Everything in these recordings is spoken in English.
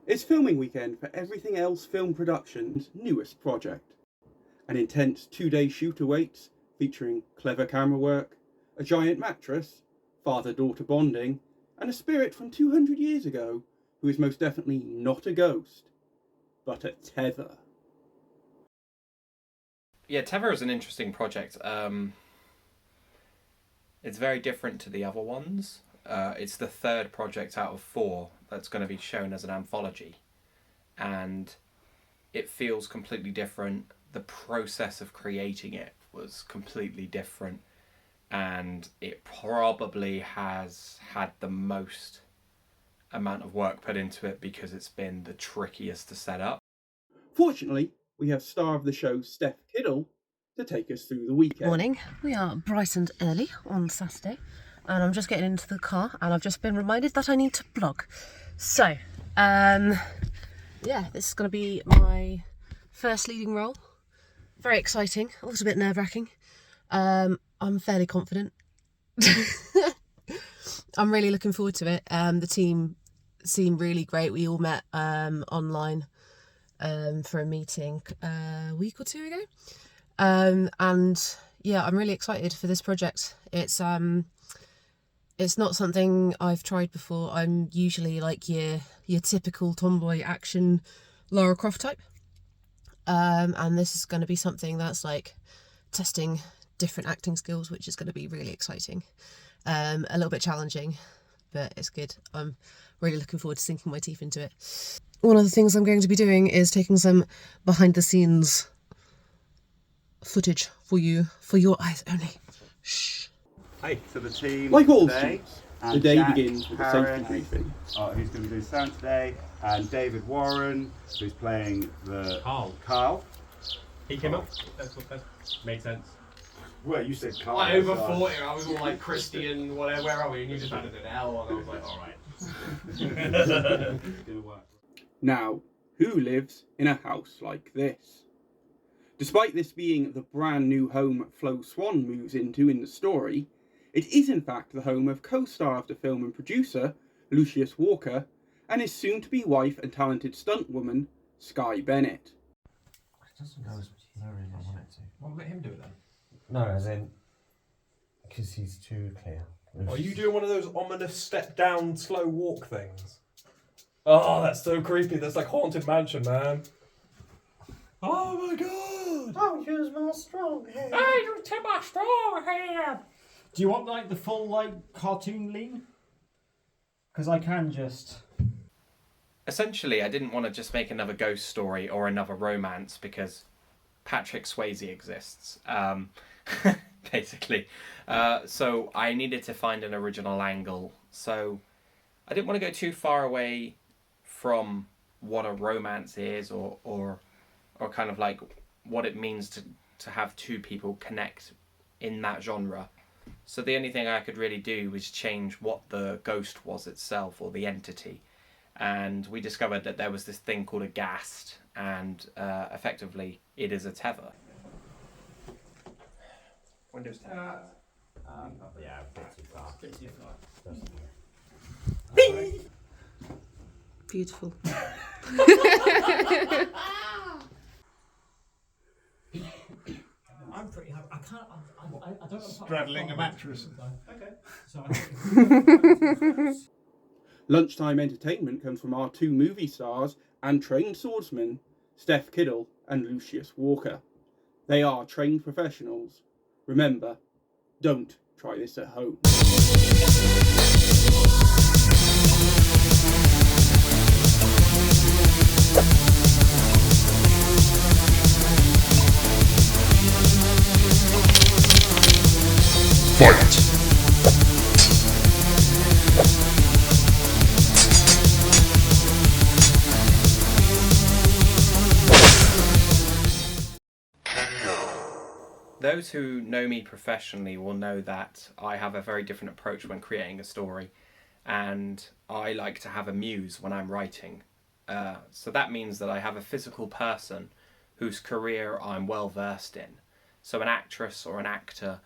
It's filming weekend for Everything Else Film Productions' newest project. An intense 2-day shoot awaits, featuring clever camera work, a giant mattress, father-daughter bonding, and a spirit from 200 years ago who is most definitely not a ghost, but a tether. Yeah, Tether is an interesting project. It's very different to the other ones. It's the third project out of 4 that's going to be shown as an anthology. And it feels completely different. The process of creating it was completely different. And it probably has had the most amount of work put into it because it's been the trickiest to set up. Fortunately, we have star of the show, Steph Kiddle, to take us through the weekend. Morning. We are bright and early on Saturday, and I'm just getting into the car, and I've just been reminded that I need to vlog. So, yeah, this is going to be my first leading role. Very exciting, a little bit nerve-wracking. I'm fairly confident. I'm really looking forward to it. The team seemed really great. We all met online for a meeting a week or 2 ago. And yeah, I'm really excited for this project. It's not something I've tried before. I'm usually like your typical tomboy action Lara Croft type. And this is going to be something that's like testing different acting skills, which is going to be really exciting. A little bit challenging, but it's good. I'm really looking forward to sinking my teeth into it. One of the things I'm going to be doing is taking some behind the scenes footage for you, for your eyes only. Shh. Hey, so the team Like all today, shoots, the day Jack begins with a Harris, safety briefing. who's going to be doing sound today, and David Warren, who's playing the Carl. He came up. That's made sense. Well, you said Carl. I overthought it. I was all like Christian, whatever. Where are we? And you just added an L, and I was like, all right. Now, who lives in a house like this? Despite this being the brand new home Flo Swan moves into in the story, it is in fact the home of co-star of the film and producer, Lucius Walker, and his soon-to-be wife and talented stuntwoman, Sky Bennett. It doesn't go as blurry as I want it to. Well, let him do it then. No, as in, because he's too clear. Are you doing one of those ominous step down, slow walk things? Oh, that's so creepy. That's like Haunted Mansion, man. Oh my god! I'll use my strong hand. Hey, you take my strong hand. Do you want like the full like cartoon lean? Because I can just. Essentially, I didn't want to just make another ghost story or another romance because Patrick Swayze exists, basically. So I needed to find an original angle. So I didn't want to go too far away from what a romance is or kind of like what it means to have two people connect in that genre. So the only thing I could really do was change what the ghost was itself, or the entity. And we discovered that there was this thing called a ghast, and effectively it is a tether. Windows 10. Yeah, a bit too far. Beautiful. I'm pretty happy. I can't. I don't know. Straddling a mattress. Okay. So. Lunchtime entertainment comes from our 2 movie stars and trained swordsmen, Steph Kiddle and Lucius Walker. They are trained professionals. Remember, don't try this at home. Fight! Those who know me professionally will know that I have a very different approach when creating a story, and I like to have a muse when I'm writing. So that means that I have a physical person whose career I'm well versed in. So an actress or an actor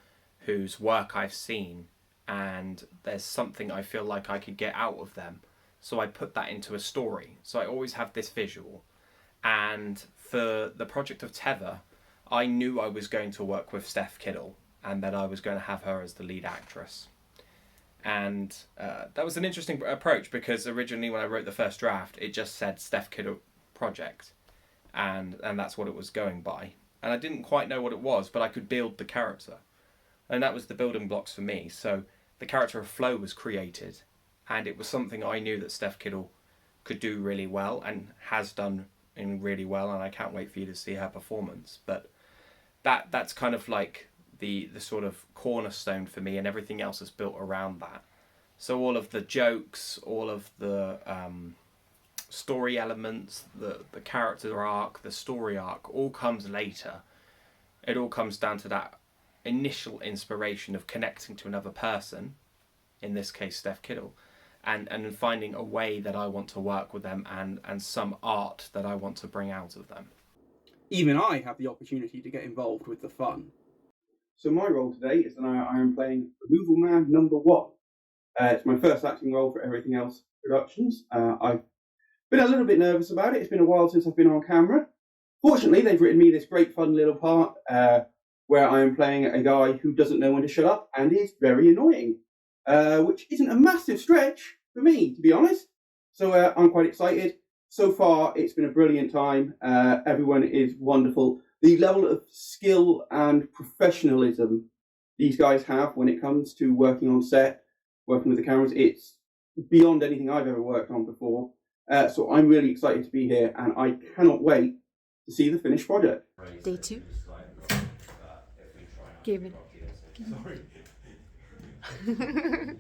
whose work I've seen, and there's something I feel like I could get out of them. So I put that into a story. So I always have this visual. And for the project of Tether, I knew I was going to work with Steph Kiddle and that I was going to have her as the lead actress. And that was an interesting approach because originally when I wrote the first draft, it just said Steph Kiddle project. And that's what it was going by. And I didn't quite know what it was, but I could build the character. And that was the building blocks for me. So the character of Flo was created. And it was something I knew that Steph Kiddle could do really well and has done really well. And I can't wait for you to see her performance. But that's kind of like the sort of cornerstone for me, and everything else is built around that. So all of the jokes, all of the story elements, the character arc, the story arc, all comes later. It all comes down to that initial inspiration of connecting to another person, in this case Steph Kiddle, and finding a way that I want to work with them and some art that I want to bring out of them. Even I have the opportunity to get involved with the fun. So my role today is that I am playing Removal Man number 1. It's my first acting role for Everything Else Productions. I've been a little bit nervous about it. It's been a while since I've been on camera. Fortunately, they've written me this great fun little part where I am playing a guy who doesn't know when to shut up and is very annoying, which isn't a massive stretch for me, to be honest. So I'm quite excited. So far, it's been a brilliant time. Everyone is wonderful. The level of skill and professionalism these guys have when it comes to working on set, working with the cameras, it's beyond anything I've ever worked on before. So I'm really excited to be here, and I cannot wait to see the finished project. Day 2. Gavin. It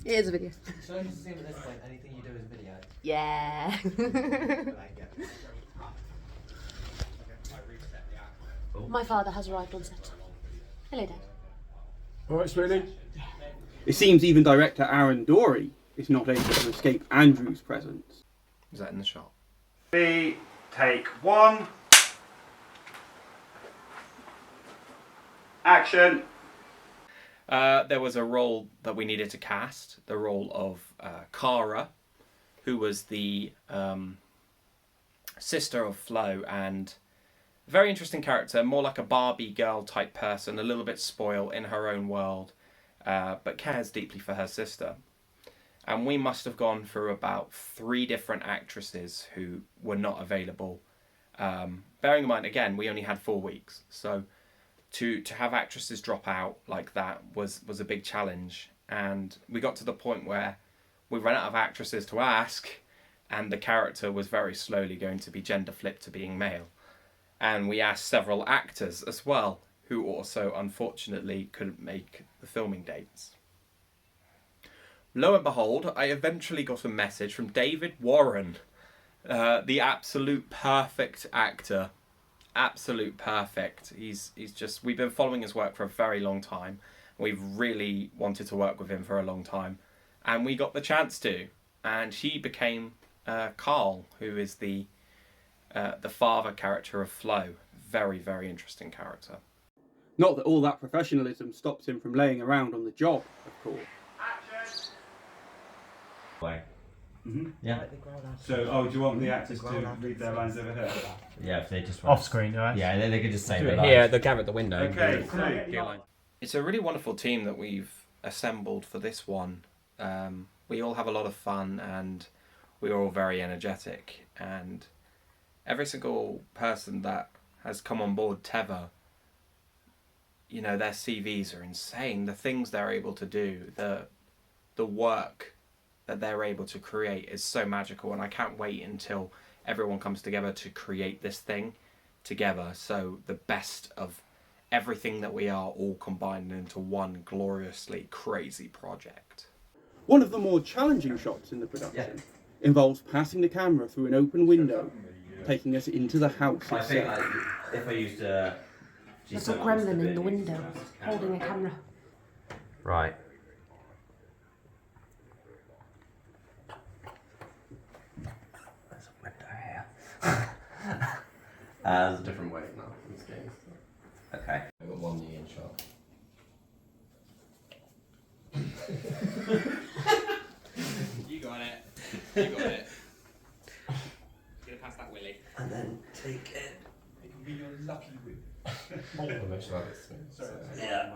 is a video. So I'm just saying at this point, anything you do is a video. Yeah. My father has arrived on set. Hello, Dad. Alright, Spoony? It seems even director Aaron Dory is not able to escape Andrew's presence. Is that in the shot? Take 1. Action. There was a role that we needed to cast, the role of Cara, who was the sister of Flo, and a very interesting character, more like a Barbie girl type person, a little bit spoiled in her own world, but cares deeply for her sister. And we must have gone through about 3 different actresses who were not available. Bearing in mind, again, we only had 4 weeks, so to have actresses drop out like that was a big challenge. And we got to the point where we ran out of actresses to ask, and the character was very slowly going to be gender flipped to being male. And we asked several actors as well, who also unfortunately couldn't make the filming dates. Lo and behold, I eventually got a message from David Warren, the absolute perfect actor. Absolute perfect. He's just, we've been following his work for a very long time. We've really wanted to work with him for a long time, and we got the chance to. And he became Carl, who is the father character of Flo. Very, very interesting character. Not that all that professionalism stops him from laying around on the job, of course. Mm-hmm. Yeah. So, do you want the actors to read their lines over here? Yeah, if they just want. Off screen, right? Yeah, they could just say Do their it lines. here, the camera at the window. Okay, so It's a really wonderful team that we've assembled for this one. We all have a lot of fun, and we're all very energetic. And every single person that has come on board Tether, you know, their CVs are insane. The things they're able to do, the work that they're able to create is so magical, and I can't wait until everyone comes together to create this thing together. So the best of everything that we are all combined into one gloriously crazy project. One of the more challenging shots in the production involves passing the camera through an open window, taking us into the house I think itself. if I used to. There's a gremlin in the window, holding a camera. Right. There's a window here. There's a different way now in this game. Okay. I've got one knee in shot. You got it. and then take it. It can be your lucky whip. Yeah.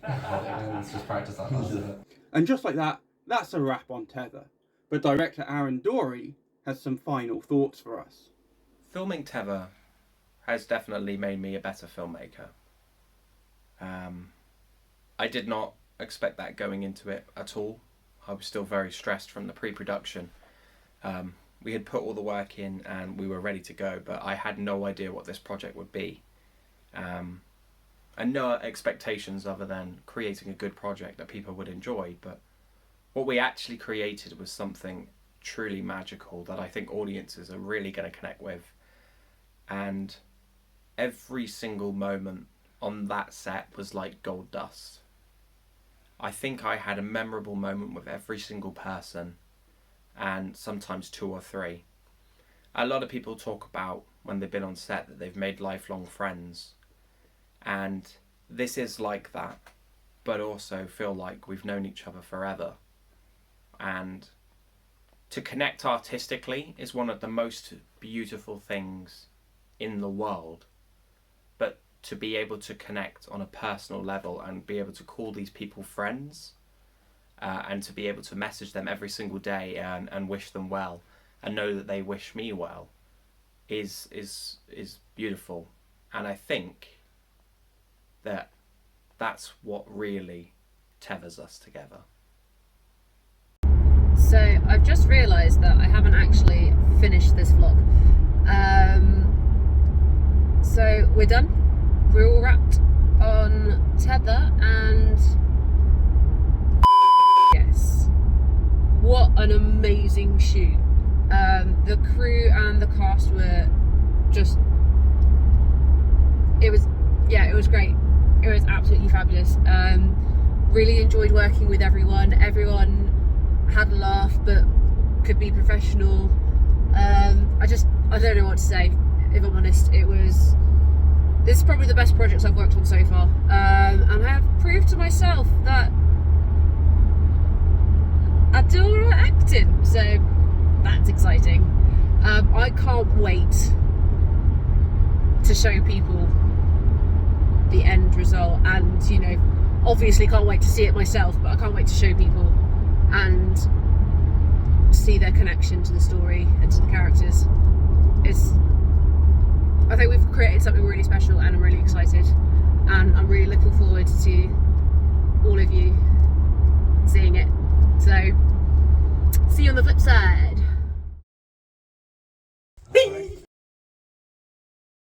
Let's just practice that last bit. And just like that, that's a wrap on Tether. But director Aaron Dory has some final thoughts for us. Filming Tether has definitely made me a better filmmaker. I did not expect that going into it at all. I was still very stressed from the pre-production. We had put all the work in and we were ready to go, but I had no idea what this project would be. And no expectations other than creating a good project that people would enjoy, but what we actually created was something truly magical that I think audiences are really going to connect with. And every single moment on that set was like gold dust. I think I had a memorable moment with every single person, and sometimes 2 or 3. A lot of people talk about when they've been on set that they've made lifelong friends, and this is like that, but also feel like we've known each other forever. And to connect artistically is one of the most beautiful things in the world, but to be able to connect on a personal level and be able to call these people friends, and to be able to message them every single day and wish them well and know that they wish me well is beautiful. And I think that that's what really tethers us together. So I've just realised that I haven't actually finished this vlog. So we're done. We're all wrapped on Tether, and yes, what an amazing shoot. The crew and the cast were just, it was great. It was absolutely fabulous. Really enjoyed working with everyone. Everyone had a laugh but could be professional. I don't know what to say, if I'm honest. This is probably the best projects I've worked on so far, and I have proved to myself that I do all right acting, so that's exciting. I can't wait to show people the end result, and obviously can't wait to see it myself, but I can't wait to show people and see their connection to the story and to the characters. I think we've created something really special, and I'm really excited, and I'm really looking forward to all of you seeing it. So see you on the flip side.